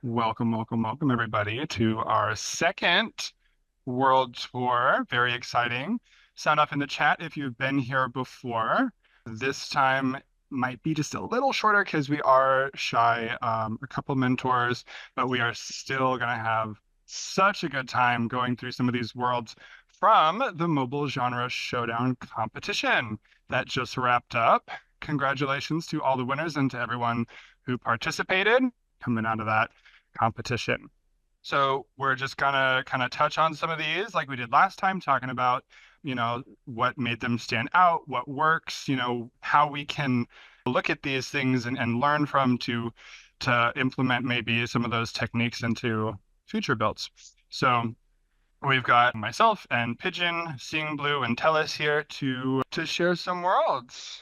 Welcome, welcome, welcome, everybody, to our second World Tour. Very exciting. Sound off in the chat if you've been here before. This time might be just a little shorter because we are shy a couple mentors, but we are still going to have such a good time going through some of these worlds from the Mobile Genre Showdown competition that just wrapped up. Congratulations to all the winners and to everyone who participated coming out of that competition. So we're just gonna kind of touch on some of these like we did last time, talking about, what made them stand out, what works, how we can look at these things and learn from to implement maybe some of those techniques into future builds. So we've got myself and Pigeon, Seeing Blue, and Tellus here to share some worlds.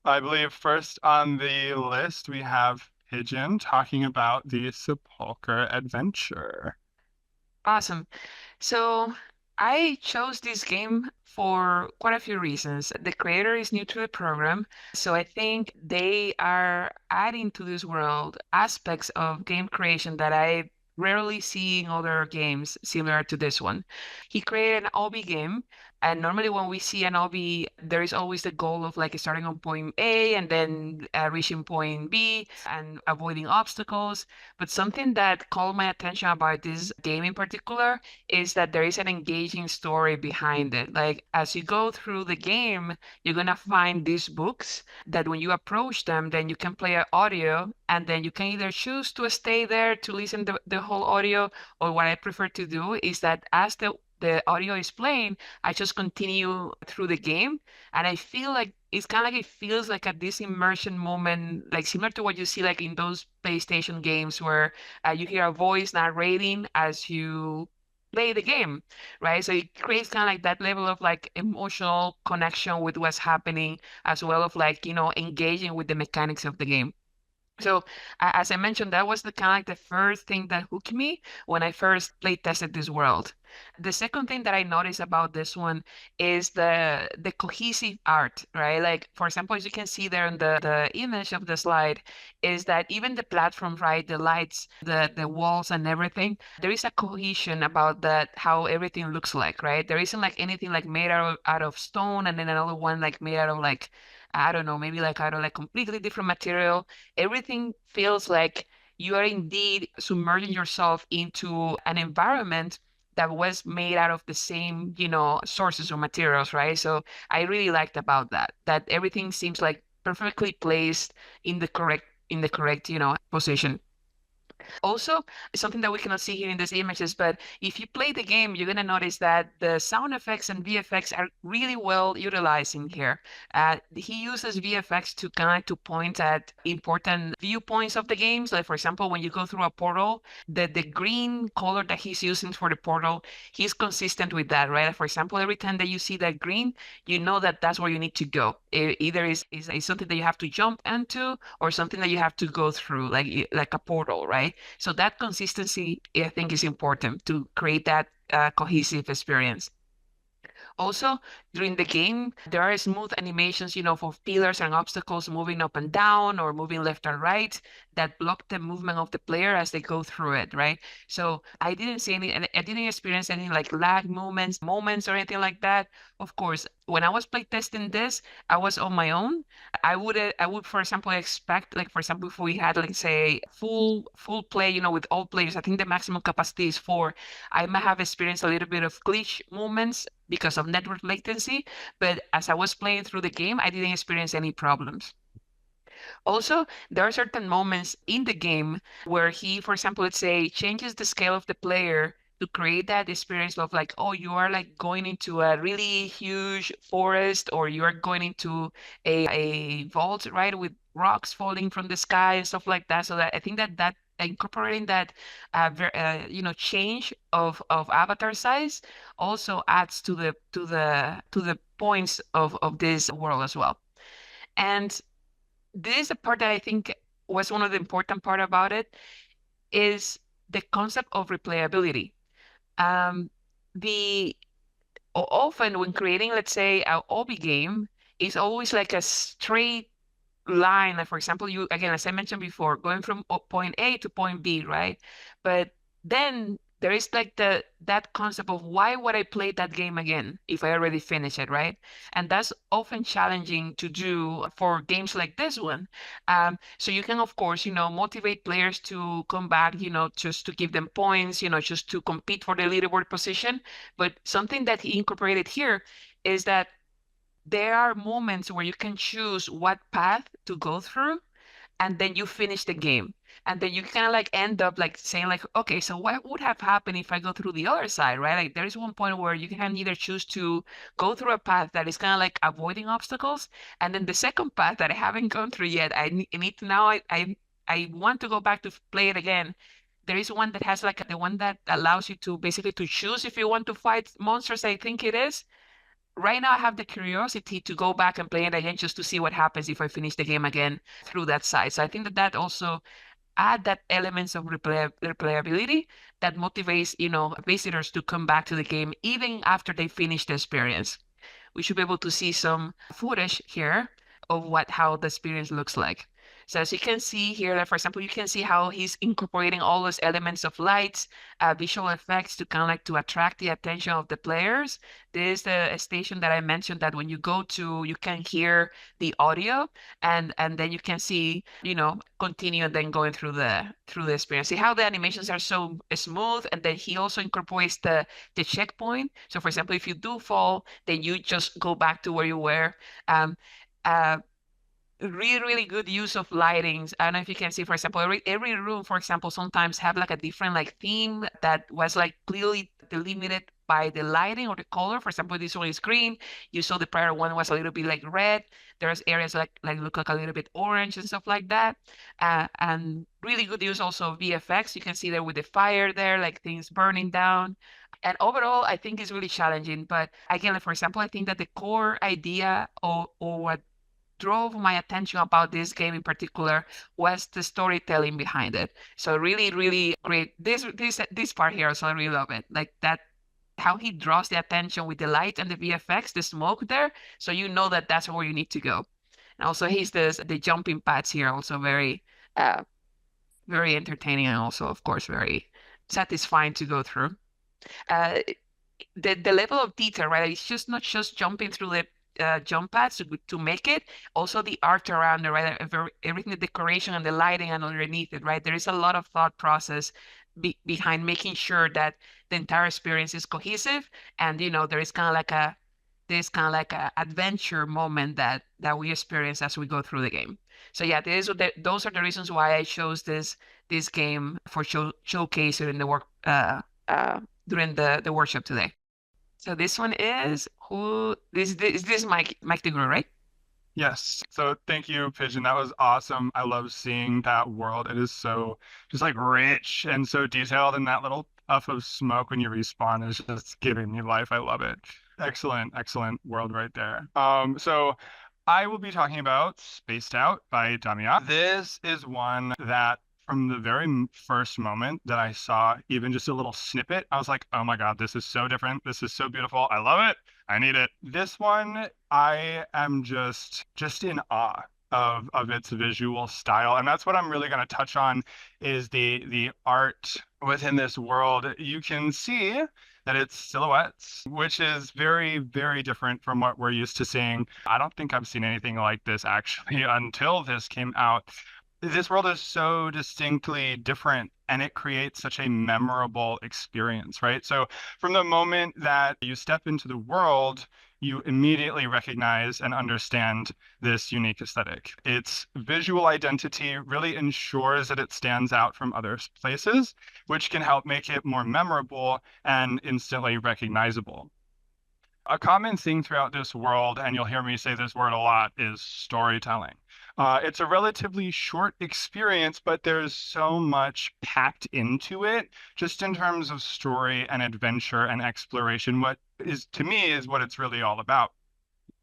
I believe first on the list we have Pigeon talking about the Sepulchre adventure. Awesome. So I chose this game for quite a few reasons. The creator is new to the program, so I think they are adding to this world aspects of game creation that I rarely see in other games similar to this one. He created an OB game, and normally when we see an OB, there is always the goal of like starting on point A and then reaching point B and avoiding obstacles. But something that called my attention about this game in particular is that there is an engaging story behind it. Like as you go through the game, you're gonna find these books that when you approach them, then you can play an audio and then you can either choose to stay there to listen to the whole audio, or what I prefer to do is that as the audio is playing, I just continue through the game. And I feel like it's kind of like it feels like this immersion moment, like similar to what you see like in those PlayStation games where you hear a voice narrating as you play the game, right? So it creates kind of like that level of like emotional connection with what's happening, as well of like, engaging with the mechanics of the game. So as I mentioned, that was the kind of like the first thing that hooked me when I first play tested this world. The second thing that I noticed about this one is the cohesive art, right? Like for example, as you can see there in the image of the slide, is that even the platform, right, the lights, the walls and everything, there is a cohesion about that how everything looks like, right? There isn't like anything like made out of stone and then another one like made out of like I don't know, maybe like out of like completely different material. Everything feels like you are indeed submerging yourself into an environment that was made out of the same, sources or materials, right? So I really liked about that everything seems like perfectly placed in the correct, position. Also, something that we cannot see here in these images, but if you play the game, you're going to notice that the sound effects and VFX are really well utilized in here. He uses VFX to kind of to point at important viewpoints of the games. Like, for example, when you go through a portal, the green color that he's using for the portal, he's consistent with that, right? For example, every time that you see that green, you know that that's where you need to go. Either is something that you have to jump into or something that you have to go through, like a portal, right? So that consistency, I think, is important to create that cohesive experience. Also, during the game, there are smooth animations, for pillars and obstacles moving up and down or moving left and right that block the movement of the player as they go through it, right? So I didn't see any, and I didn't experience any like lag moments or anything like that. Of course, when I was playtesting this, I was on my own. I would, for example, expect, like, for example, if we had, like, say, full play, with all players, I think the maximum capacity is four. I might have experienced a little bit of glitch moments because of network latency, but as I was playing through the game, I didn't experience any problems. Also, there are certain moments in the game where he, for example, let's say, changes the scale of the player to create that experience of like, oh, you are like going into a really huge forest, or you are going into a vault, right, with rocks falling from the sky and stuff like that. So that I think that incorporating that change of avatar size also adds to the points of this world as well. And this is the part that I think was one of the important part about it is the concept of replayability. Um, the Often when creating, let's say, a hobby game, it's always like a straight. line, like for example, you again, as I mentioned before, going from point A to point B, right? But then there is like the that concept of why would I play that game again if I already finished it, right? And that's often challenging to do for games like this one. So you can, of course, motivate players to come back, just to give them points, just to compete for the leaderboard position. But something that he incorporated here is that there are moments where you can choose what path to go through, and then you finish the game. And then you kind of like end up like saying like, okay, so what would have happened if I go through the other side, right? Like there is one point where you can either choose to go through a path that is kind of like avoiding obstacles, and then the second path that I haven't gone through yet, I need to now I want to go back to play it again. There is one that has like the one that allows you to basically to choose if you want to fight monsters, I think it is. Right now I have the curiosity to go back and play it again just to see what happens if I finish the game again through that side. So I think that that also add that elements of replayability that motivates, visitors to come back to the game even after they finish the experience. We should be able to see some footage here of how the experience looks like. So as you can see here, like for example, you can see how he's incorporating all those elements of lights, visual effects to kind of like to attract the attention of the players. This is the station that I mentioned that when you go to, you can hear the audio, and then you can see, continue and then going through the experience. See how the animations are so smooth, and then he also incorporates the checkpoint. So for example, if you do fall, then you just go back to where you were. Um, uh, Really, really good use of lightings. I don't know if you can see, for example, every room, for example, sometimes have like a different like theme that was like clearly delimited by the lighting or the color. For example, this one is green. You saw the prior one was a little bit like red. There's areas like look like a little bit orange and stuff like that. And really good use also of VFX. You can see there with the fire there, like things burning down. And overall, I think it's really challenging. But again, like, for example, I think that the core idea or what drove my attention about this game in particular was the storytelling behind it. So really, really great. This part here, so I really love it. Like that, how he draws the attention with the light and the VFX, the smoke there, so you know that that's where you need to go. And also, he's the jumping pads here, also uh, very entertaining and also, of course, very satisfying to go through. Uh, the level of detail, right? It's just not just jumping through the jump pads to make it. Also the art around it, right? Everything, the decoration and the lighting and underneath it, right? There is a lot of thought process behind making sure that the entire experience is cohesive, and there is kind of like a adventure moment that we experience as we go through the game. So yeah, those are the reasons why I chose this game for showcase in the work during the workshop today. So this one is who this is Mike DeGru, right? Yes. So thank you, Pigeon. That was awesome. I love seeing that world. It is so just like rich and so detailed, and that little puff of smoke when you respawn is just giving me life. I love it. Excellent, excellent world right there. So I will be talking about Spaced Out by Damia. This is one that from the very first moment that I saw even just a little snippet, I was like, oh my God, this is so different. This is so beautiful. I love it. I need it. This one, I am just in awe of its visual style. And that's what I'm really going to touch on is the art within this world. You can see that it's silhouettes, which is very, very different from what we're used to seeing. I don't think I've seen anything like this actually until this came out. This world is so distinctly different and it creates such a memorable experience, right? So from the moment that you step into the world, you immediately recognize and understand this unique aesthetic. Its visual identity really ensures that it stands out from other places, which can help make it more memorable and instantly recognizable. A common thing throughout this world, and you'll hear me say this word a lot, is storytelling. It's a relatively short experience, but there's so much packed into it, just in terms of story and adventure and exploration. What is, to me, is what it's really all about.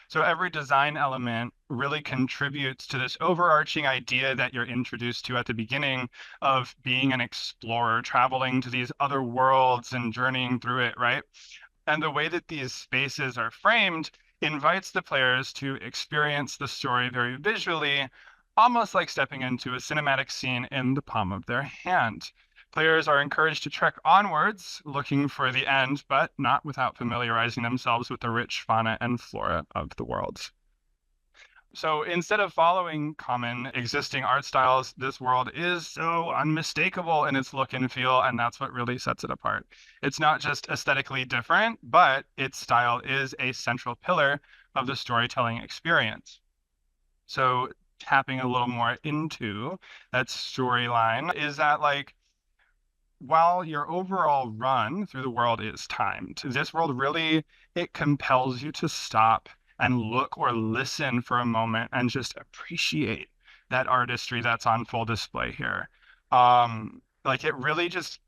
So every design element really contributes to this overarching idea that you're introduced to at the beginning of being an explorer, traveling to these other worlds and journeying through it, right? And the way that these spaces are framed invites the players to experience the story very visually, almost like stepping into a cinematic scene in the palm of their hand. Players are encouraged to trek onwards, looking for the end, but not without familiarizing themselves with the rich fauna and flora of the world. So instead of following common existing art styles, this world is so unmistakable in its look and feel, and that's what really sets it apart. It's not just aesthetically different, but its style is a central pillar of the storytelling experience. So tapping a little more into that storyline is that like while your overall run through the world is timed, this world really it compels you to stop and look or listen for a moment and just appreciate that artistry that's on full display here. Like it really just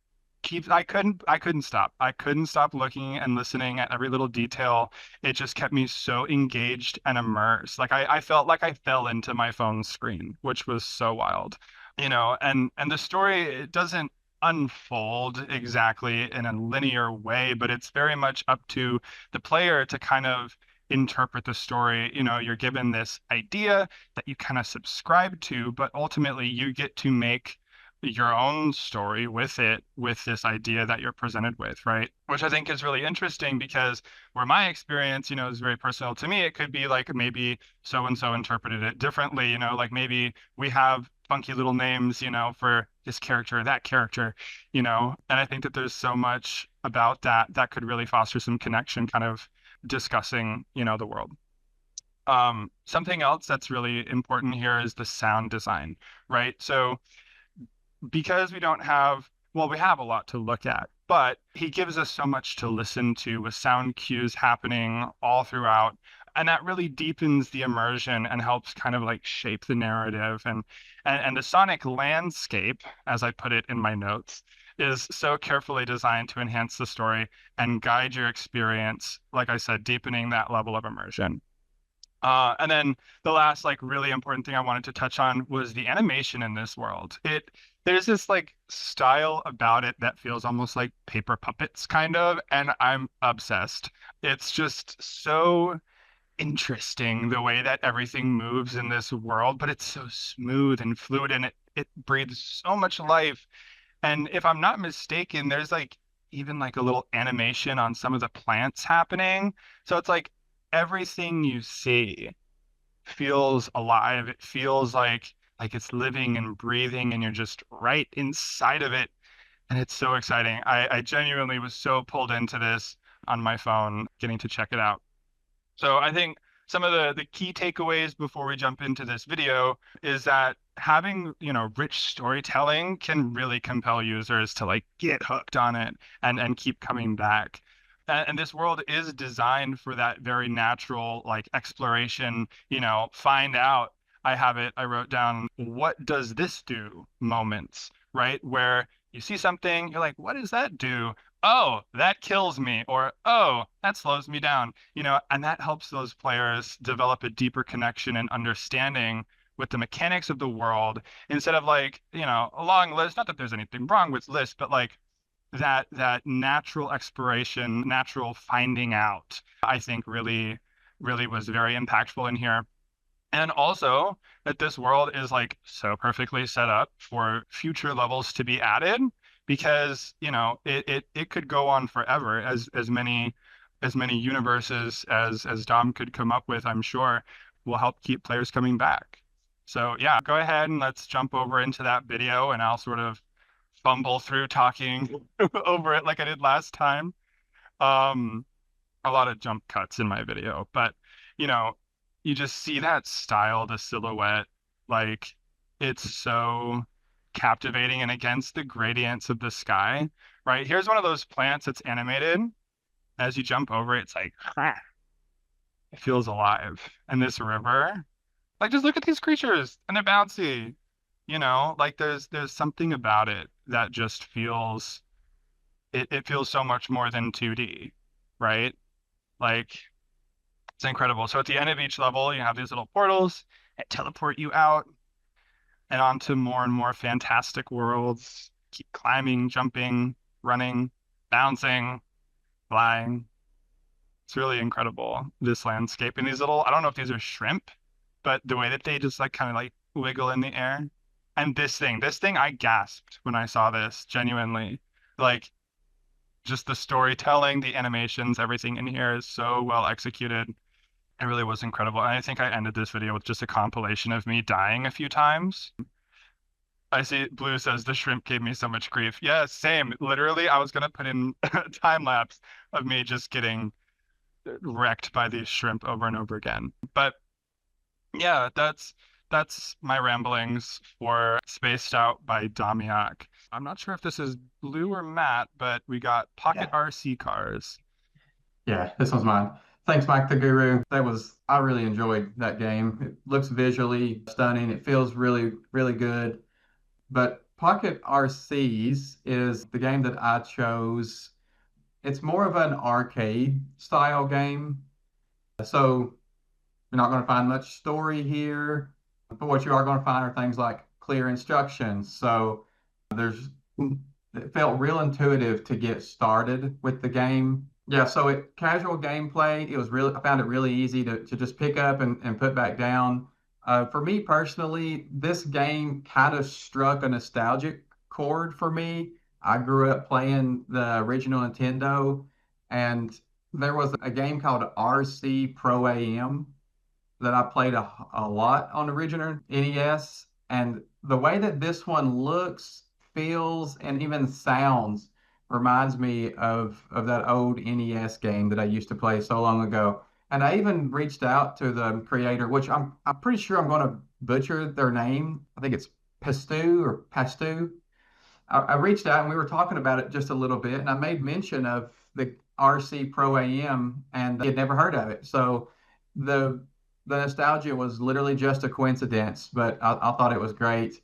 keeps I couldn't stop. I couldn't stop looking and listening at every little detail. It just kept me so engaged and immersed. Like I felt like I fell into my phone screen, which was so wild. And the story it doesn't unfold exactly in a linear way, but it's very much up to the player to kind of interpret the story. You're given this idea that you kind of subscribe to, but ultimately you get to make your own story with it, with this idea that you're presented with, right? Which I think is really interesting because where my experience, is very personal to me, it could be like maybe so and so interpreted it differently, like maybe we have funky little names, for this character, that character, and I think that there's so much about that that could really foster some connection, kind of discussing, the world. Something else that's really important here is the sound design, right? So because we don't have, well, we have a lot to look at, but he gives us so much to listen to with sound cues happening all throughout. And that really deepens the immersion and helps kind of like shape the narrative. And the sonic landscape, as I put it in my notes, is so carefully designed to enhance the story and guide your experience, like I said, deepening that level of immersion. And then the last like really important thing I wanted to touch on was the animation in this world. There's this like style about it that feels almost like paper puppets kind of, and I'm obsessed. It's just so interesting the way that everything moves in this world, but it's so smooth and fluid and it breathes so much life. And if I'm not mistaken, there's like even like a little animation on some of the plants happening. So it's like everything you see feels alive. It feels like it's living and breathing and you're just right inside of it. And it's so exciting. I genuinely was so pulled into this on my phone, getting to check it out. So I think some of the key takeaways before we jump into this video is that having, rich storytelling can really compel users to like get hooked on it and keep coming back. And this world is designed for that very natural like exploration, find out. I wrote down what does this do moments, right? Where you see something, you're like, what does that do? Oh, that kills me, or oh, that slows me down, and that helps those players develop a deeper connection and understanding with the mechanics of the world instead of like, a long list. Not that there's anything wrong with lists, but like that natural exploration, natural finding out, I think really, really was very impactful in here. And also that this world is like so perfectly set up for future levels to be added because, it could go on forever as many universes as Dom could come up with, I'm sure will help keep players coming back. So yeah, go ahead and let's jump over into that video and I'll sort of fumble through talking over it like I did last time. Um, a lot of jump cuts in my video, but you know, you just see that style, the silhouette, like it's so captivating and against the gradients of the sky, right? Here's one of those plants that's animated. As you jump over it, it's like it feels alive. And this river, like just look at these creatures and they're bouncy, like there's something about it that just feels it feels so much more than 2D, right? Like it's incredible. So at the end of each level, you have these little portals that teleport you out and onto more and more fantastic worlds. Keep climbing, jumping, running, bouncing, flying. It's really incredible, this landscape. And these little, I don't know if these are shrimp, but the way that they just like kind of like wiggle in the air. And this thing, I gasped when I saw this, genuinely. Like, just the storytelling, the animations, everything in here is so well executed. It really was incredible. And I think I ended this video with just a compilation of me dying a few times. I see Blue says the shrimp gave me so much grief. Yeah, same. Literally, I was gonna put in a time lapse of me just getting wrecked by these shrimp over and over again. But yeah, that's my ramblings for Spaced Out by Damiak. I'm not sure if this is Blue or Matt, but we got Pocket Yeah. RC Cars. Yeah, this one's mine. Thanks, Mike the Guru. I really enjoyed that game. It looks visually stunning. It feels really, really good. But Pocket RCs is the game that I chose. It's more of an arcade style game. So you're not going to find much story here, but what you are going to find are things like clear instructions. So there's it felt real intuitive to get started with the game. Yeah, so casual gameplay, I found it really easy to just pick up and put back down. For me personally, this game kind of struck a nostalgic chord for me. I grew up playing the original Nintendo, and there was a game called RC Pro AM that I played a lot on the original NES. And the way that this one looks, feels, and even sounds reminds me of that old NES game that I used to play so long ago. And I even reached out to the creator, which I'm pretty sure I'm going to butcher their name. I think it's Pastu. I reached out and we were talking about it just a little bit, and I made mention of the RC Pro AM, and he had never heard of it. So the the nostalgia was literally just a coincidence, but I thought it was great.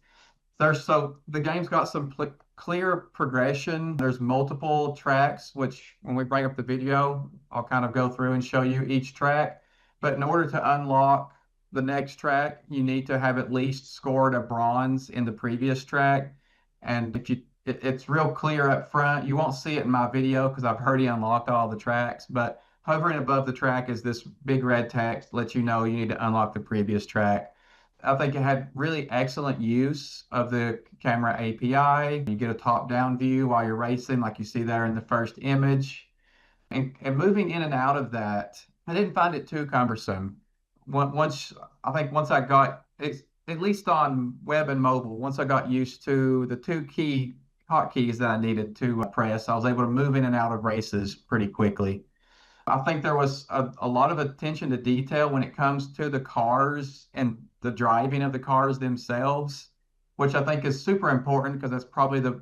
So the game's got some clear progression. There's multiple tracks, which when we bring up the video, I'll kind of go through and show you each track. But in order to unlock the next track, you need to have at least scored a bronze in the previous track. And it's real clear up front. You won't see it in my video because I've already unlocked all the tracks, but hovering above the track is this big red text, lets you know you need to unlock the previous track. I think it had really excellent use of the camera API. You get a top-down view while you're racing, like you see there in the first image. And moving in and out of that, I didn't find it too cumbersome. Once I think once I got it, at least on web and mobile, once I got used to the two key hotkeys that I needed to press, I was able to move in and out of races pretty quickly. I think there was a lot of attention to detail when it comes to the cars and the driving of the cars themselves, which I think is super important because that's probably the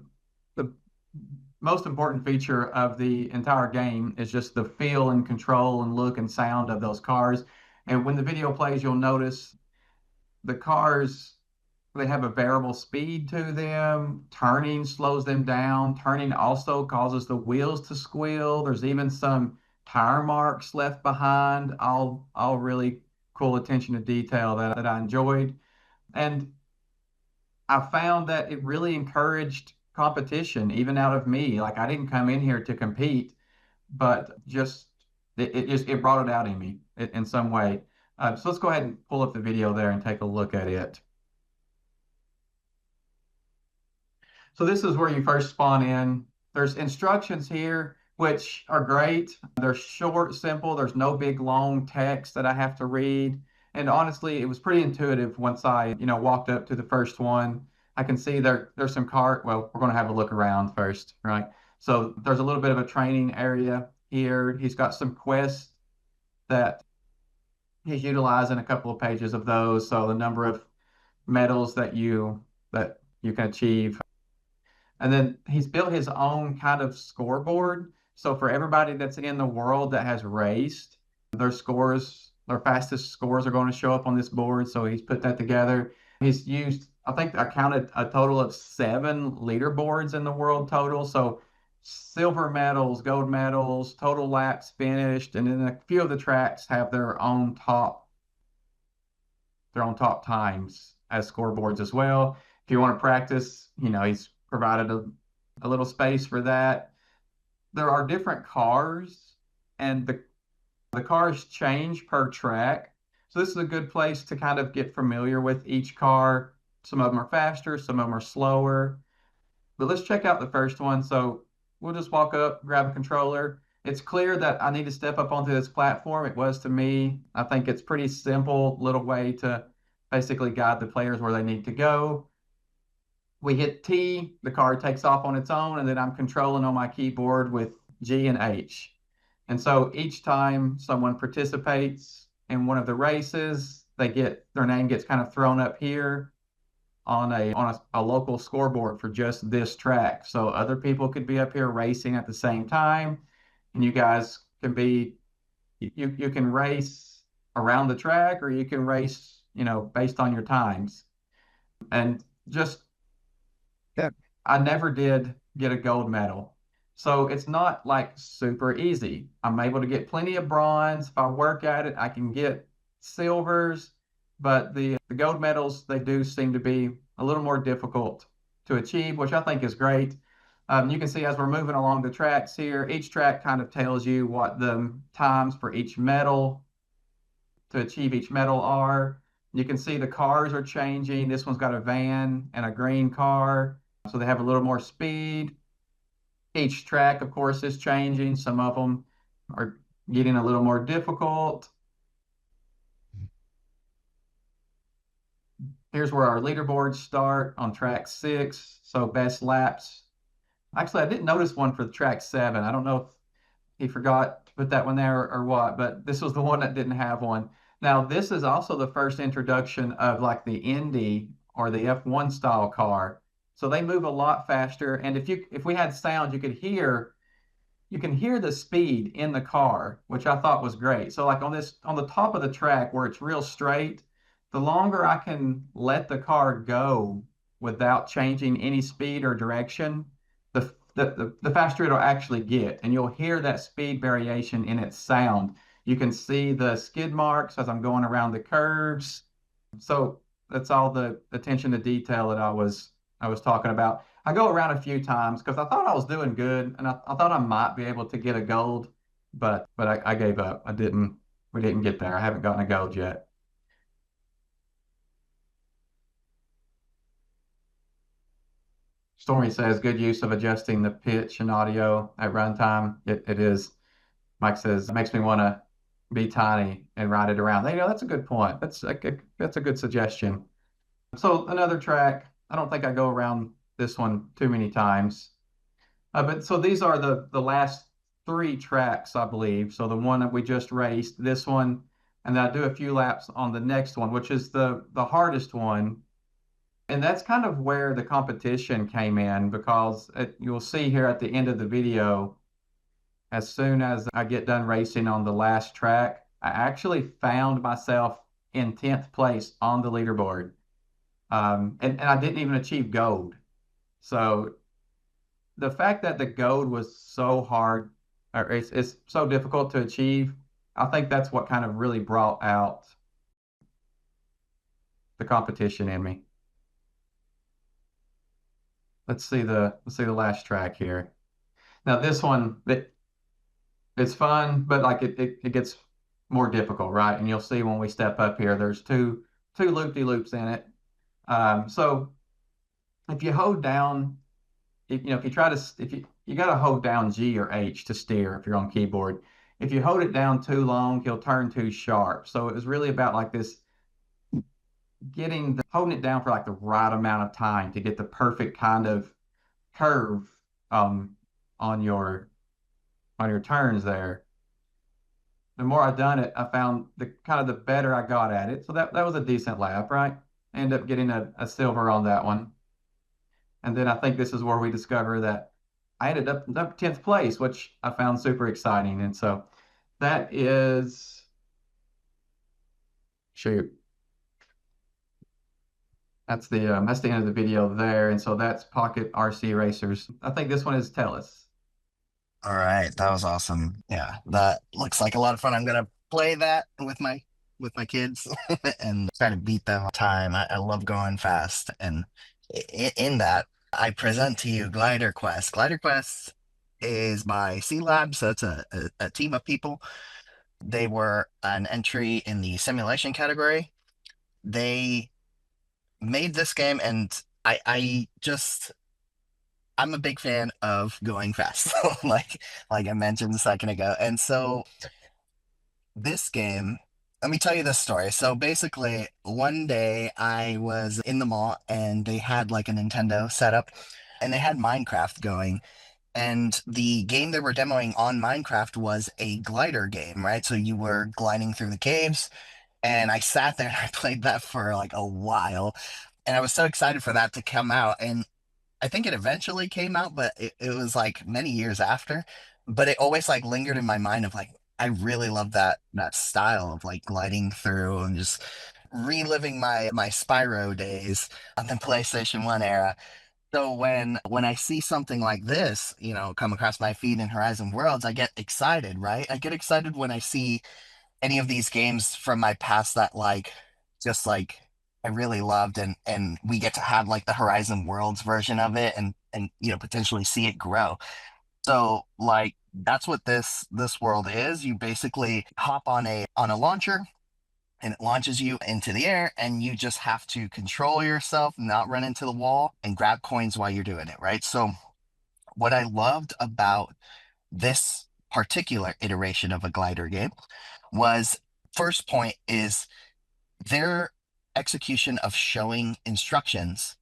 most important feature of the entire game is just the feel and control and look and sound of those cars. And when the video plays, you'll notice the cars, they have a variable speed to them. Turning slows them down. Turning also causes the wheels to squeal. There's even some tire marks left behind. All really cool attention to detail that I enjoyed. And I found that it really encouraged competition, even out of me. Like I didn't come in here to compete, but it brought it out in me in some way. So let's go ahead and pull up the video there and take a look at it. So this is where you first spawn in. There's instructions here, which are great. They're short, simple. There's no big long text that I have to read. And honestly, it was pretty intuitive once I, walked up to the first one. I can see there's some well, we're going to have a look around first, right? So there's a little bit of a training area here. He's got some quests that he's utilizing a couple of pages of those. So the number of medals that you can achieve. And then he's built his own kind of scoreboard. So for everybody that's in the world that has raced, their fastest scores are going to show up on this board. So he's put that together. He's used, I think I counted a total of 7 leaderboards in the world total. So silver medals, gold medals, total laps finished, and then a few of the tracks have their own top times as scoreboards as well. If you want to practice, he's provided a little space for that. There are different cars, and the cars change per track. So this is a good place to kind of get familiar with each car. Some of them are faster, some of them are slower. But let's check out the first one. So we'll just walk up, grab a controller. It's clear that I need to step up onto this platform. It was to me. I think it's pretty simple little way to basically guide the players where they need to go. We hit T, the car takes off on its own, and then I'm controlling on my keyboard with G and H. And so each time someone participates in one of the races, their name gets kind of thrown up here on a local scoreboard for just this track. So other people could be up here racing at the same time, and you guys can you can race around the track, or you can race, based on your times. And just Yeah. I never did get a gold medal. So it's not like super easy. I'm able to get plenty of bronze. If I work at it, I can get silvers, but the gold medals, they do seem to be a little more difficult to achieve, which I think is great. You can see as we're moving along the tracks here, each track kind of tells you what the times for each medal to achieve each medal are. You can see the cars are changing. This one's got a van and a green car, so they have a little more speed. Each track, of course, is changing. Some of them are getting a little more difficult. Here's where our leaderboards start on track 6. So best laps. Actually, I didn't notice one for track 7. I don't know if he forgot to put that one there or what, but this was the one that didn't have one. Now, this is also the first introduction of like the Indy or the F1 style car. So they move a lot faster. And if we had sound, you can hear the speed in the car, which I thought was great. So like on the top of the track where it's real straight, the longer I can let the car go without changing any speed or direction, the faster it'll actually get. And you'll hear that speed variation in its sound. You can see the skid marks as I'm going around the curves. So that's all the attention to detail that I was talking about. I go around a few times because I thought I was doing good, and I thought I might be able to get a gold, but I gave up. We didn't get there. I haven't gotten a gold yet. Stormy says good use of adjusting the pitch and audio at runtime. It is. Mike says it makes me want to be tiny and ride it around. That's a good point. That's a good suggestion. So another track. I don't think I go around this one too many times. But so these are the last 3 tracks, I believe. So the one that we just raced, this one, and then I do a few laps on the next one, which is the hardest one. And that's kind of where the competition came in, because you'll see here at the end of the video, as soon as I get done racing on the last track, I actually found myself in 10th place on the leaderboard. And I didn't even achieve gold. So the fact that the gold was so hard, or it's so difficult to achieve, I think that's what kind of really brought out the competition in me. Let's see the last track here. Now this one, it's fun, but like it gets more difficult, right? And you'll see when we step up here, there's two loop-de-loops in it. So if you hold down, if you got to hold down G or H to steer if you're on keyboard. If you hold it down too long, he'll turn too sharp. So it was really about like this, holding it down for like the right amount of time to get the perfect kind of curve on your turns there. The more I done it, I found the better I got at it. So that was a decent lap, right? I ended up getting a silver on that one. And then I think this is where we discover that I ended up 10th place, which I found super exciting. And so that is, shoot, that's the end of the video there. And so that's Pocket RC Racers. I think this one is Tellus. All right, that was awesome. Yeah, that looks like a lot of fun. I'm gonna play that with my kids and try to beat them time. I love going fast, and in that, I present to you Glider Quest. Glider Quest is by C Lab, so it's a team of people They were an entry in the simulation category. They made this game, and I just I'm a big fan of going fast, like I mentioned a second ago. And so this game, let me tell you this story. So basically, one day I was in the mall and they had like a Nintendo setup and they had Minecraft going. And the game they were demoing on Minecraft was a glider game, right? So you were gliding through the caves. And I sat there and I played that for like a while. And I was so excited for that to come out. And I think it eventually came out, but it was like many years after. But it always like lingered in my mind of like, I really love that style of like gliding through and just reliving my Spyro days on the PlayStation 1 era. So when I see something like this, come across my feed in Horizon Worlds, I get excited, right? I get excited when I see any of these games from my past that like just like I really loved, and we get to have like the Horizon Worlds version of it, and potentially see it grow. So like that's what this world is. You basically hop on a launcher and it launches you into the air, and you just have to control yourself, not run into the wall, and grab coins while you're doing it, right? So what I loved about this particular iteration of a glider game was, first point is their execution of showing instructions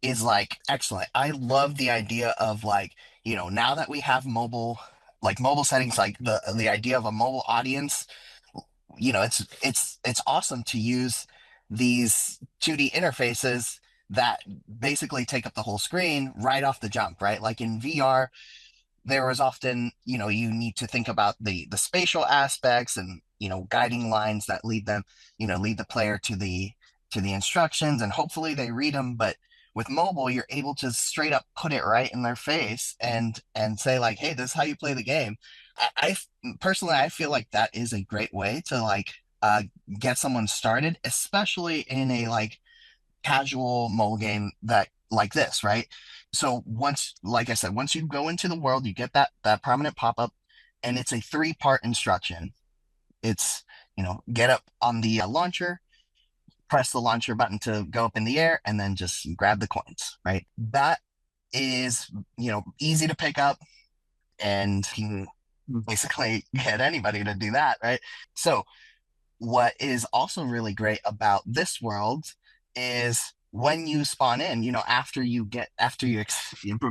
is like excellent. I love the idea of like, now that we have mobile settings, like the idea of a mobile audience, it's awesome to use these 2D interfaces that basically take up the whole screen right off the jump, right? Like in VR, there was often, you need to think about the spatial aspects and, guiding lines that lead the player to the instructions, and hopefully they read them. But with mobile, you're able to straight up put it right in their face and say like, hey, this is how you play the game. I personally, I feel like that is a great way to like get someone started, especially in a like casual mobile game that like this, right? So once, like I said, once you go into the world, you get that prominent pop-up, and it's a three-part instruction. It's, get up on the launcher, press the launcher button to go up in the air, and then just grab the coins, right? That is, easy to pick up, and you can basically get anybody to do that, right? So what is also really great about this world is when you spawn in, after you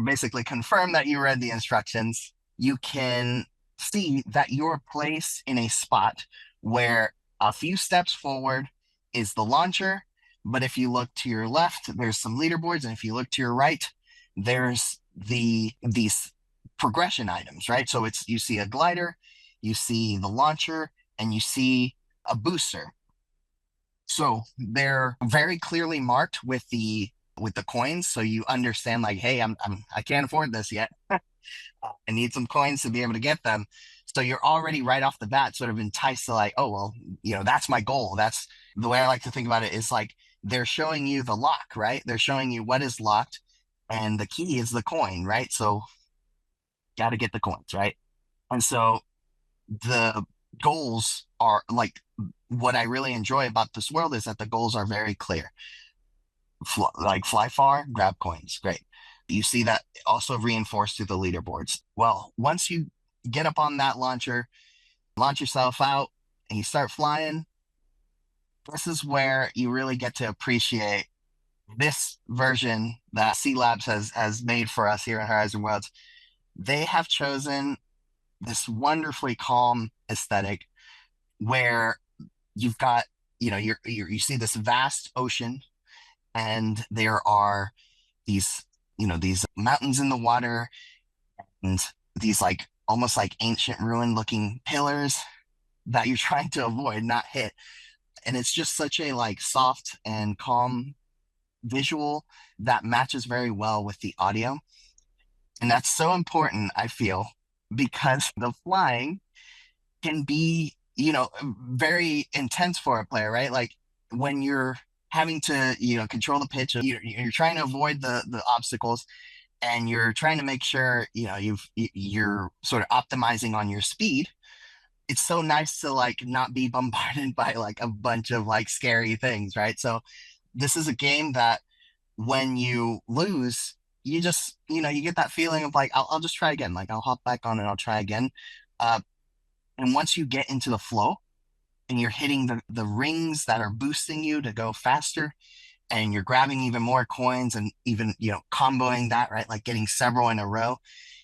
basically confirm that you read the instructions, you can see that you're placed in a spot where a few steps forward is the launcher. But if you look to your left, there's some leaderboards. And if you look to your right, there's these progression items, right? So you see a glider, you see the launcher, and you see a booster. So they're very clearly marked with the coins, so you understand like, hey, I can't afford this yet. I need some coins to be able to get them. So you're already right off the bat sort of enticed to like, oh well, that's my goal. That's the way I like to think about it, is like they're showing you the lock, right? They're showing you what is locked, and the key is the coin, right? So got to get the coins, right? And so the goals are like, what I really enjoy about this world is that the goals are very clear. Like fly far, grab coins. Great. You see that also reinforced through the leaderboards. Well, once you get up on that launcher, launch yourself out, and you start flying, this is where you really get to appreciate this version that C Labs has made for us here in Horizon Worlds. They have chosen this wonderfully calm aesthetic where you've got, you see this vast ocean, and there are these mountains in the water, and these like almost like ancient ruin looking pillars that you're trying to avoid, not hit. And it's just such a like soft and calm visual that matches very well with the audio. And that's so important, I feel, because the flying can be, very intense for a player, right? Like when you're having to, control the pitch, you're trying to avoid the obstacles, and you're trying to make sure, you're sort of optimizing on your speed. it's so nice to like not be bombarded by like a bunch of like scary things, right? So this is a game that when you lose, you just, you get that feeling of like, I'll just try again. Like I'll hop back on and I'll try again. Uh, and once you get into the flow and you're hitting the rings that are boosting you to go faster, and you're grabbing even more coins and even, comboing that, right? Like getting several in a row,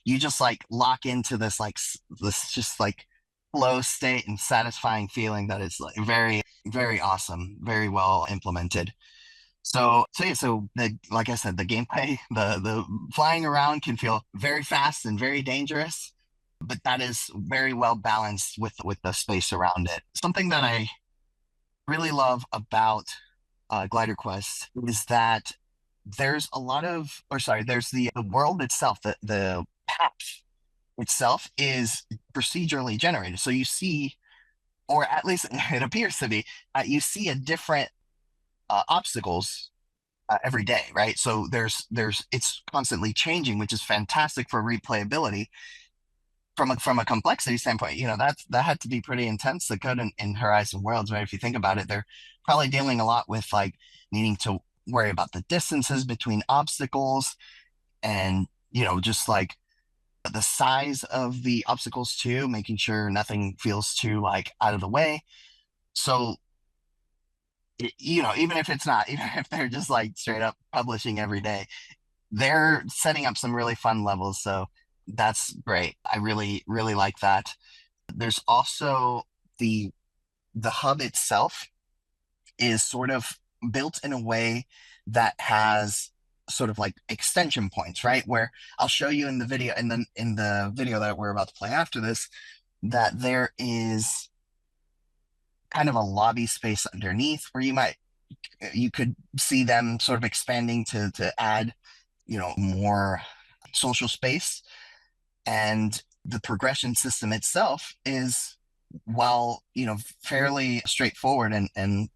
you just like lock into this, like, this just like flow state and satisfying feeling that is like very, very awesome, very well implemented. So yeah, like I said, the gameplay, the flying around can feel very fast and very dangerous, but that is very well balanced with the space around it. Something that I really love about Glider Quest is that there's a lot of, or sorry, there's the world itself, the path itself is procedurally generated. So you see, or at least it appears to be, you see a different obstacles every day, right? So it's constantly changing, which is fantastic for replayability. From a complexity standpoint, that had to be pretty intense, the code in Horizon Worlds, right? If you think about it, they're probably dealing a lot with like needing to worry about the distances between obstacles and, just like the size of the obstacles too, making sure nothing feels too like out of the way. So, even if it's not, even if they're just like straight up publishing every day, they're setting up some really fun levels. So that's great. I really, really like that. There's also the hub itself is sort of built in a way that has sort of like extension points, right? Where I'll show you in the video, and then in the video that we're about to play after this, that there is kind of a lobby space underneath where you could see them sort of expanding to add, more social space. And the progression system itself is, while, fairly straightforward and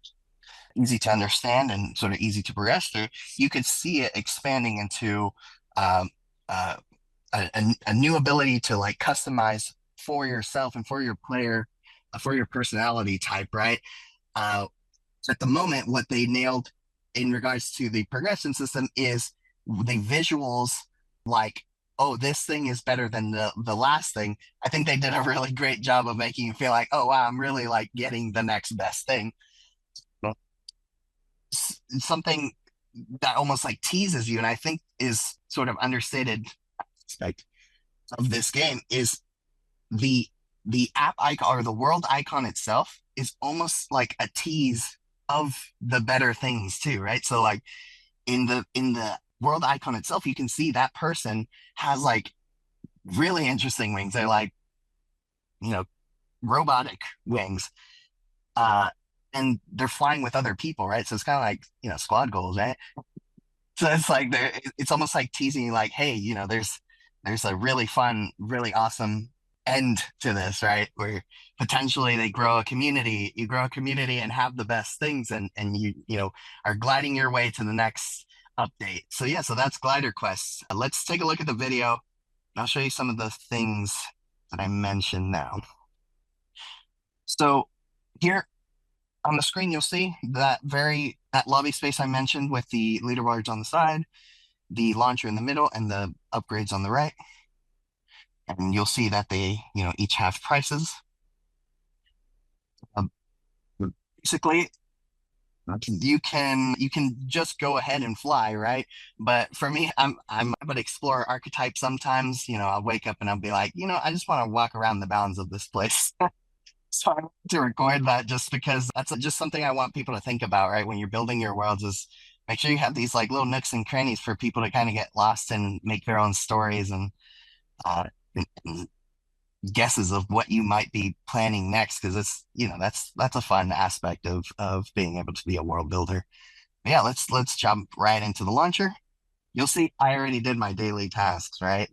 easy to understand and sort of easy to progress through, you could see it expanding into um, uh, a new ability to like customize for yourself and for your player, for your personality type, right? Uh, at the moment, what they nailed in regards to the progression system is the visuals, like, oh, this thing is better than the last thing. I think they did a really great job of making you feel like, oh wow, I'm really like getting the next best thing. Something that almost like teases you, and I think is sort of understated aspect of this game, is the app icon, or the world icon itself, is almost like a tease of the better things too, right? So like in the world icon itself, you can see that person has like really interesting wings. They're like, you know, robotic wings. Uh and they're flying with other people, right? So it's kind of like, squad goals, right? So it's like it's almost like teasing you, like, hey, there's a really fun, really awesome end to this, right? Where potentially they grow a community, you grow a community and have the best things, and you are gliding your way to the next update. So yeah, so that's Glider Quest. Let's take a look at the video. I'll show you some of the things that I mentioned now. So here on the screen, you'll see that lobby space I mentioned with the leaderboards on the side, the launcher in the middle, and the upgrades on the right. And you'll see that they, each have prices. Basically, you can just go ahead and fly, right? But for me, I'm an explorer archetype sometimes. I'll wake up and I'll be like, I just want to walk around the bounds of this place. So I want to record that just because that's just something I want people to think about, right? When you're building your worlds, is make sure you have these like little nooks and crannies for people to kind of get lost and make their own stories and guesses of what you might be planning next, because it's, that's a fun aspect of being able to be a world builder. But yeah, let's jump right into the launcher. You'll see I already did my daily tasks, right?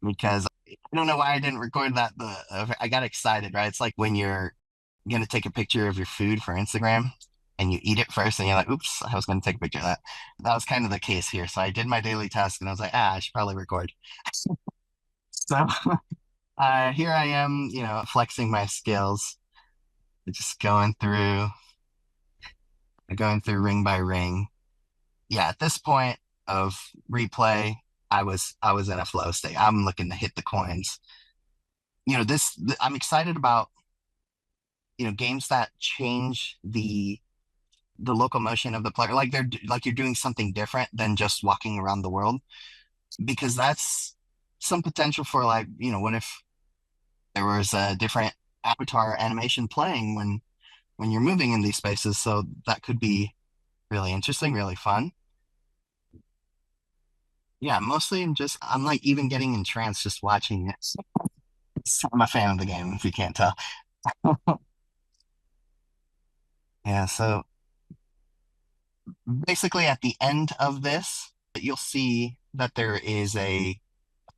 Because I don't know why I didn't record that. I got excited, right? It's like when you're gonna take a picture of your food for Instagram and you eat it first, and you're like, "Oops, I was gonna take a picture of that." That was kind of the case here. So I did my daily task, and I was like, I should probably record. So Here I am, flexing my skills, just going through ring by ring. Yeah, at this point of replay, I was in a flow state. I'm looking to hit the coins. I'm excited about, games that change the locomotion of the player, like you're doing something different than just walking around the world, because that's some potential for, like, what if there was a different avatar animation playing when you're moving in these spaces? So that could be really interesting, really fun. Yeah, mostly I'm like even getting entranced just watching it. So I'm a fan of the game, if you can't tell. Yeah, so basically at the end of this, you'll see that there is a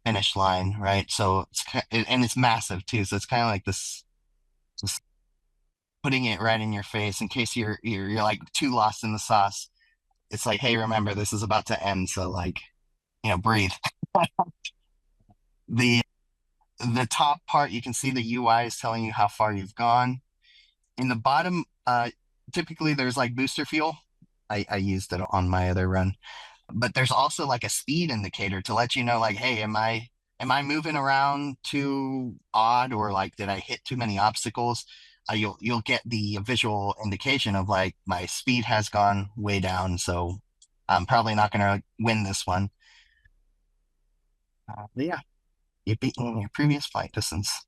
finish line, right? So and it's massive too. So it's kind of like this, just putting it right in your face in case you're like too lost in the sauce. It's like, hey, remember this is about to end, so like, breathe. The the top part, you can see the UI is telling you how far you've gone. In the bottom, typically there's like booster fuel. I used it on my other run, but there's also like a speed indicator to let you know, like, hey, am I moving around too odd, or like did I hit too many obstacles? You'll get the visual indication of like my speed has gone way down, so I'm probably not going to win this one. But yeah, you beat your previous flight distance,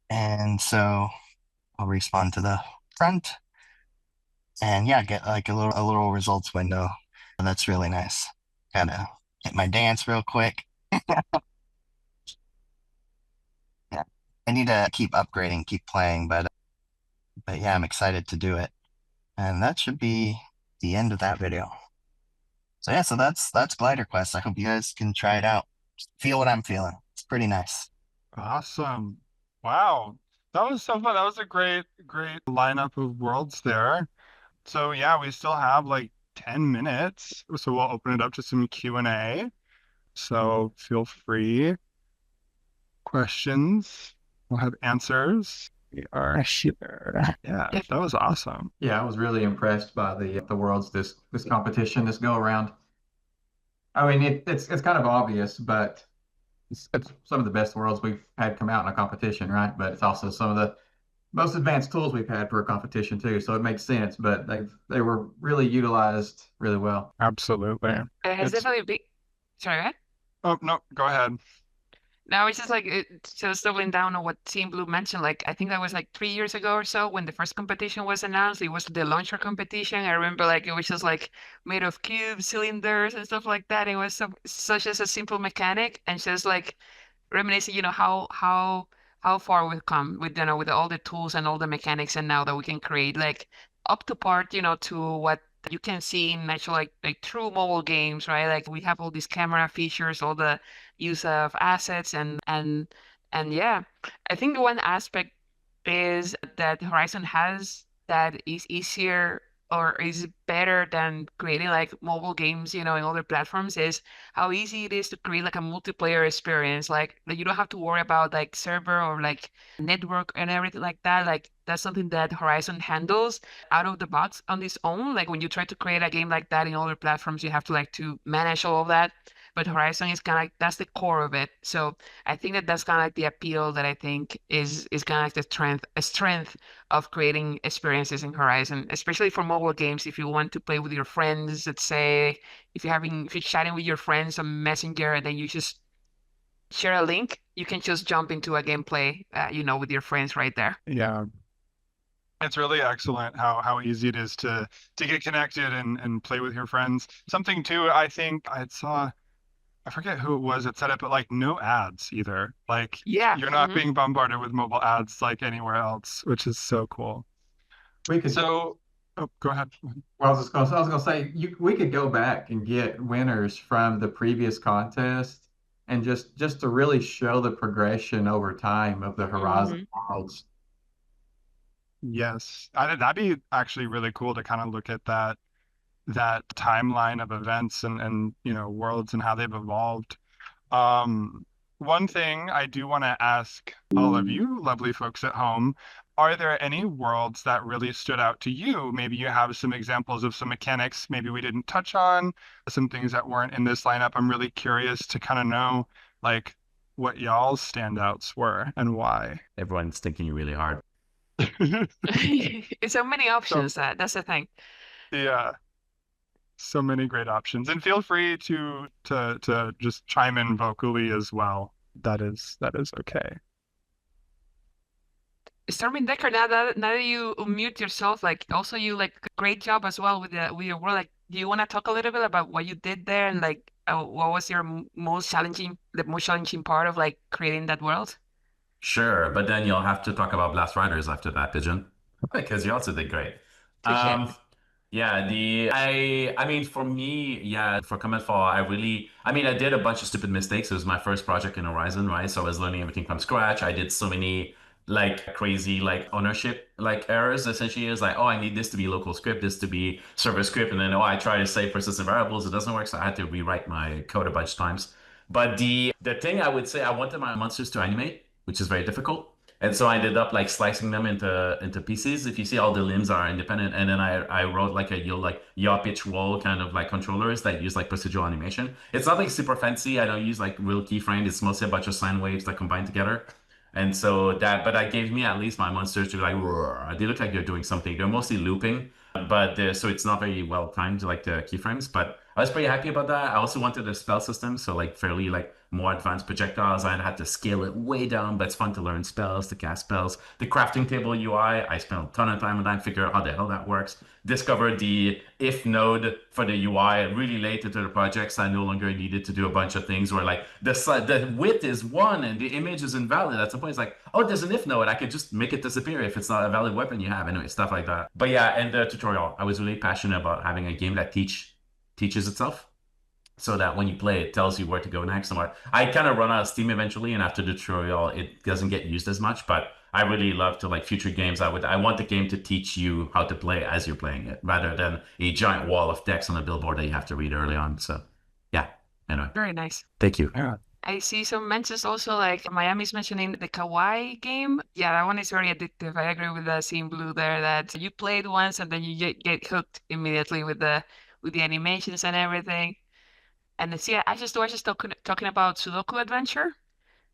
and so I'll respawn to the front, and yeah, get like a little results window. And that's really nice. Gotta hit my dance real quick. Yeah, I need to keep upgrading, keep playing, but yeah, I'm excited to do it. And that should be the end of that video. So yeah, so that's Glider Quest. I hope you guys can try it out. Just feel what I'm feeling. It's pretty nice. Awesome. Wow. That was so fun. That was a great, great lineup of worlds there. So yeah, we still have like 10 minutes. So we'll open it up to some Q&A. So feel free. Questions. We'll have answers. We are here. Yeah, that was awesome. Yeah, I was really impressed by the worlds this competition, this go around. I mean, it's kind of obvious, but it's some of the best worlds we've had come out in a competition, right? But it's also some of the most advanced tools we've had for a competition too. So it makes sense, but they were really utilized really well. Absolutely. It has It's, definitely been. Sorry, what? oh, no, go ahead. No, it's just like just doubling down on what Team Blue mentioned. Like I think that was like 3 years ago or so when the first competition was announced. It was the launcher competition. I remember like it was just like made of cubes, cylinders, and stuff like that. It was such as a simple mechanic and just like reminiscing, how far we've come with with all the tools and all the mechanics, and now that we can create like up to part, to what you can see in actual like true mobile games, right? Like we have all these camera features, all the use of assets, and yeah, I think one aspect is that Horizon has that is easier or is better than creating like mobile games, in other platforms, is how easy it is to create like a multiplayer experience. Like that you don't have to worry about like server or like network and everything like that. Like that's something that Horizon handles out of the box on its own. Like when you try to create a game like that in other platforms, you have to like to manage all of that. But Horizon is kind of like that's the core of it. So I think that that's kind of like the appeal that I think is kind of like the strength of creating experiences in Horizon, especially for mobile games. If you want to play with your friends, let's say if you're chatting with your friends on Messenger and then you just share a link, you can just jump into a gameplay, with your friends right there. Yeah. It's really excellent how easy it is to get connected and play with your friends. Something too, I think I saw, I forget who it was that said it, but like no ads either. Like Yeah. you're not being bombarded with mobile ads like anywhere else, which is so cool. We could So, oh, go ahead. Well, I was gonna say we could go back and get winners from the previous contest and just to really show the progression over time of the Horizon worlds. Yes, that'd be actually really cool to kind of look at that timeline of events and worlds and how they've evolved. Um, one thing I do want to ask all of you lovely folks at home, are there any worlds that really stood out to you? Maybe you have some examples of some mechanics maybe we didn't touch on, some things that weren't in this lineup. I'm really curious to kind of know like what y'all's standouts were and why. Everyone's thinking really hard. It's so many So, options. That's the thing. yeah, so many great options. And feel free to just chime in vocally as well. That is okay. Stormy Decker, now that you unmute yourself, like also you like great job as well with your work. Like, do you want to talk a little bit about what you did there and like what was your the most challenging part of like creating that world? Sure, but then you'll have to talk about Blast Riders after that, Pigeon, because you also did great. Touche. Yeah, I mean for me, yeah, for Comet Fall, I did a bunch of stupid mistakes. It was my first project in Horizon, right? So I was learning everything from scratch. I did so many like crazy like ownership like errors. Essentially, it was like, oh, I need this to be local script, this to be server script, and then I try to save persistent variables, it doesn't work, so I had to rewrite my code a bunch of times. But the thing I would say, I wanted my monsters to animate, which is very difficult. And so I ended up like slicing them into pieces. If you see, all the limbs are independent. And then I wrote like yaw pitch roll kind of like controllers that use like procedural animation. It's nothing super fancy. I don't use like real keyframes. It's mostly a bunch of sine waves that combine together. And so but that gave me at least my monsters to be like, roar. They look like they're doing something. They're mostly looping, but so it's not very well timed like the keyframes. But I was pretty happy about that. I also wanted a spell system, so like fairly like more advanced projectiles. I had to scale it way down, but it's fun to learn spells, to cast spells. The crafting table UI, I spent a ton of time on that, figure out how the hell that works. Discovered the if node for the UI really late into the project, so I no longer needed to do a bunch of things where like the width is 1 and the image is invalid. At some point, it's like, oh, there's an if node. I could just make it disappear if it's not a valid weapon you have. Anyway, stuff like that. But yeah, and the tutorial, I was really passionate about having a game that teaches itself, so that when you play, it tells you where to go next. I kind of run out of steam eventually, and after the tutorial, it doesn't get used as much. But I really love to like future games. I want the game to teach you how to play as you're playing it, rather than a giant wall of text on a billboard that you have to read early on. So, yeah. Anyway, Very nice. thank you. Yeah. I see some mentions also like Miami's mentioning the Kawaii game. Yeah, that one is very addictive. I agree with the Scene Blue there that you played once and then you get hooked immediately with the animations and everything. And it's, yeah, I was just talking about Sudoku Adventure.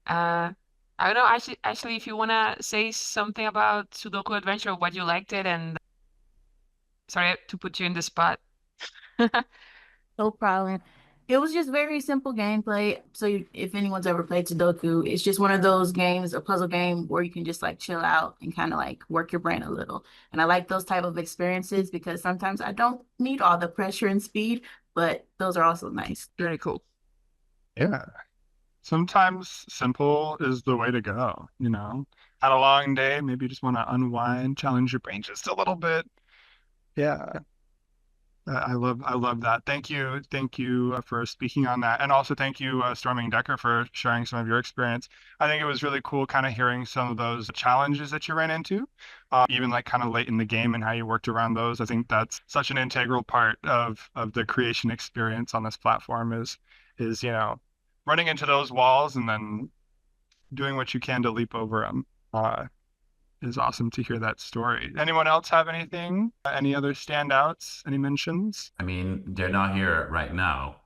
Uh, I don't know, actually, if you wanna say something about Sudoku Adventure, what you liked it, and sorry to put you in the spot. No problem. It was just very simple gameplay. So if anyone's ever played Sudoku, it's just one of those games, a puzzle game where you can just like chill out and kind of like work your brain a little. And I like those type of experiences because sometimes I don't need all the pressure and speed, but those are also nice. Very cool. Yeah. Sometimes simple is the way to go, you know. Had a long day, maybe you just want to unwind, challenge your brain just a little bit. Yeah. I love that. Thank you for speaking on that, and also thank you, Storming Decker, for sharing some of your experience. I think it was really cool, kind of hearing some of those challenges that you ran into, even like kind of late in the game and how you worked around those. I think that's such an integral part of the creation experience on this platform is running into those walls and then doing what you can to leap over them. Is awesome to hear that story. Anyone else have anything? Any other standouts? Any mentions? I mean, they're not here right now,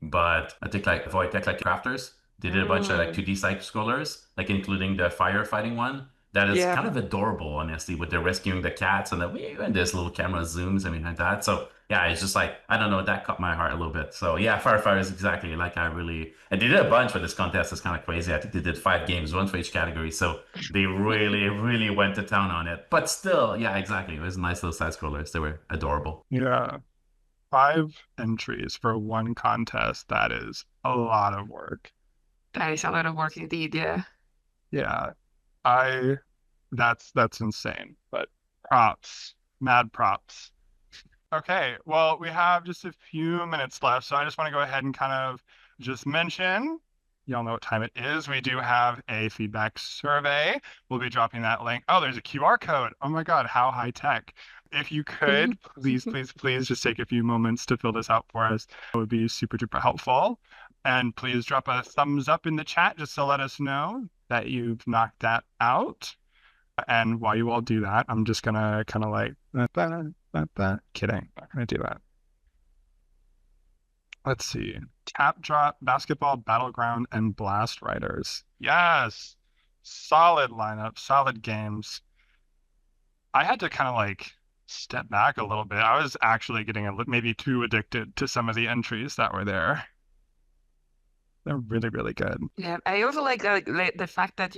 but I think like Void Tech like Crafters, they did a bunch of like 2D side scrollers, like including the firefighting one. That is Yeah. kind of adorable, honestly, with the rescuing the cats and and this little camera zooms, I mean, like that. So yeah, it's just like, I don't know, that caught my heart a little bit. So yeah, Firefighters, exactly. Like and they did a bunch for this contest. It's kind of crazy. I think they did 5 games, one for each category. So they really, really went to town on it. But still, yeah, exactly. It was nice little side scrollers. They were adorable. Yeah. 5 entries for one contest. That is a lot of work. That is a lot of work indeed, yeah. Yeah. That's insane. But mad props. Okay, well, we have just a few minutes left, so I just want to go ahead and kind of just mention, y'all know what time it is. We do have a feedback survey. We'll be dropping that link. Oh, there's a QR code. Oh my God, how high tech. If you could, please just take a few moments to fill this out for us. It would be super duper helpful. And please drop a thumbs up in the chat just to let us know that you've knocked that out. And while you all do that, I'm just gonna kind of like, kidding, not gonna do that. Let's see. Tap Drop, Basketball, Battleground, and Blast Riders. Yes. Solid lineup, solid games. I had to kind of like step back a little bit. I was actually getting maybe too addicted to some of the entries that were there. They're really, really good. Yeah, I also like the fact that,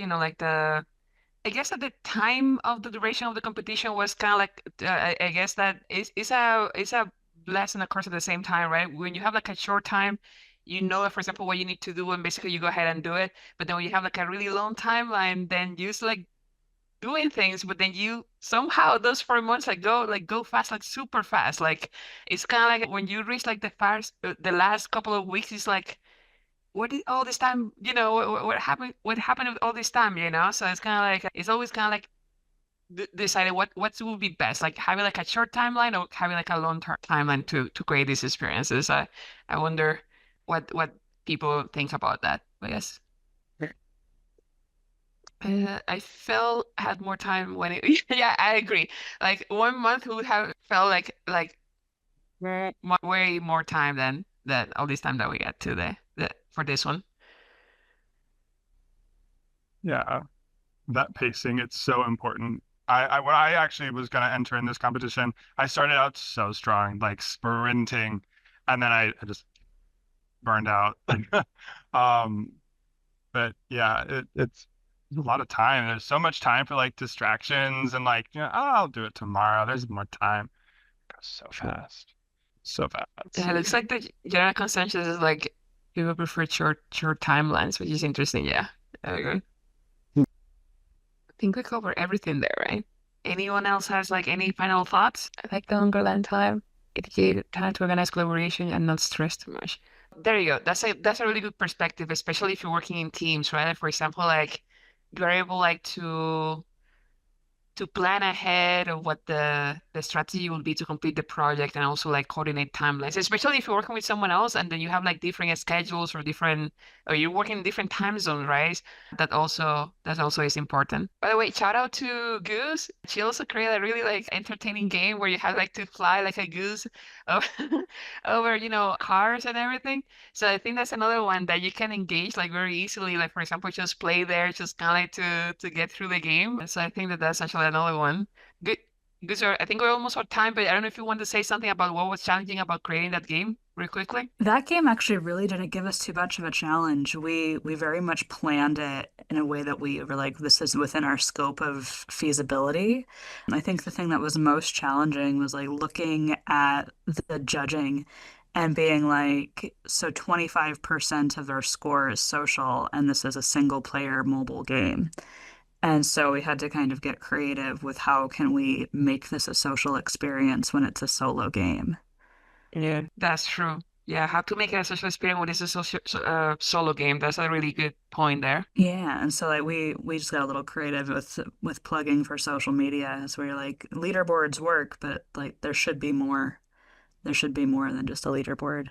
I guess at the time of the duration of the competition was kind of like, I guess that is a blessing, of course, at the same time, right? When you have like a short time, for example, what you need to do, and basically you go ahead and do it. But then when you have like a really long timeline, then you just like doing things, but then you somehow those 4 months go fast, like super fast. Like it's kind of like when you reach like the last couple of weeks, it's like, what did all this time, what happened? What happened with all this time, So it's kind of like it's always kind of like deciding what would be best, like having like a short timeline or having like a long-term timeline to create these experiences. I wonder what people think about that. I guess I felt I had more time when it. Yeah, I agree. Like 1 month would have felt like way more time than all this time that we get to the for this one. Yeah, that pacing, it's so important. When I actually was gonna enter in this competition, I started out so strong, like sprinting, and then I just burned out. But yeah, it's a lot of time. There's so much time for like distractions and like, oh, I'll do it tomorrow. There's more time. It goes so fast. So fast. Yeah, it looks like the general consensus is like people prefer short timelines, which is interesting. Yeah, I agree. I think we covered everything there, right? Anyone else has like any final thoughts? I like the longer land time. It gave time to organize collaboration and not stress too much. There you go. That's a really good perspective, especially if you're working in teams, right? For example, like you're able like to plan ahead of what the strategy will be to complete the project and also like coordinate timelines, especially if you're working with someone else and then you have like different schedules or you're working in different time zones, right? That also is important. By the way, shout out to Goose. She also created a really like entertaining game where you have like to fly like a goose over, over cars and everything. So I think that's another one that you can engage like very easily. Like for example, just play there, just kind of like to get through the game. So I think that's actually another one. Good, good, sir. I think we're almost out of time, but I don't know if you want to say something about what was challenging about creating that game real quickly. That game actually really didn't give us too much of a challenge. We very much planned it in a way that we were like, this is within our scope of feasibility. And I think the thing that was most challenging was like looking at the judging and being like, so 25% of their score is social, and this is a single player mobile game. And so we had to kind of get creative with how can we make this a social experience when it's a solo game. Yeah, that's true. Yeah, how to make it a social experience when it's a solo game. That's a really good point there. Yeah, and so like we just got a little creative with plugging for social media. So we're like, leaderboards work, but like there should be more. There should be more than just a leaderboard.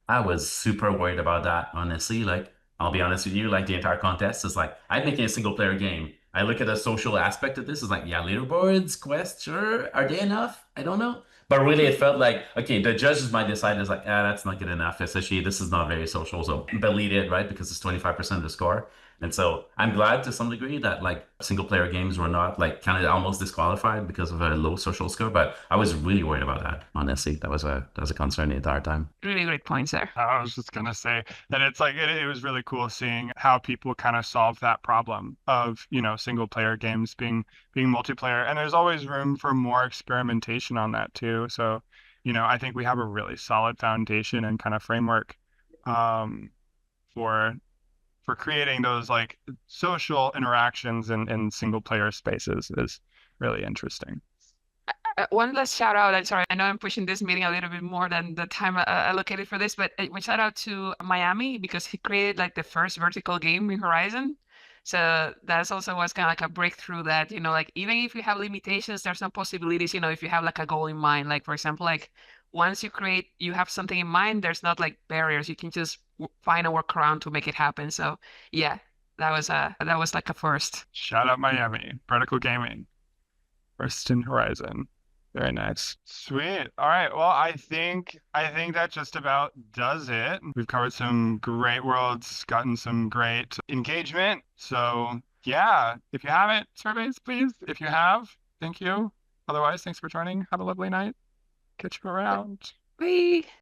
I was super worried about that, honestly. Like, I'll be honest with you, like the entire contest is like, I'm making a single player game. I look at the social aspect of this, is like, yeah, leaderboards, quests, sure. Are they enough? I don't know. But really, it felt like, okay, the judges might decide is like, that's not good enough. Especially, this is not very social. So delete it, right? Because it's 25% of the score. And so I'm glad to some degree that like single player games were not like kind of almost disqualified because of a low social score. But I was really worried about that, honestly. That was a concern the entire time. Really great points there. I was just gonna say that it's like it was really cool seeing how people kind of solve that problem of single player games being multiplayer, and there's always room for more experimentation on that too. So I think we have a really solid foundation and kind of framework for creating those like social interactions in single player spaces is really interesting. One last shout out. I'm sorry, I know I'm pushing this meeting a little bit more than the time allocated for this, but one shout out to Miami because he created like the first vertical game in Horizon. So that's also was kind of like a breakthrough that, like even if you have limitations, there's some possibilities, if you have like a goal in mind. Like for example, like once you have something in mind, there's not like barriers. You can just find a workaround to make it happen. So yeah, that was like a first. Shout out Miami, Vertical Gaming, first in Horizon. Very nice. Sweet. All right. Well, I think that just about does it. We've covered some great worlds, gotten some great engagement. So yeah, if you haven't, surveys, please. If you have, thank you. Otherwise, thanks for joining. Have a lovely night. Catch you around. Bye.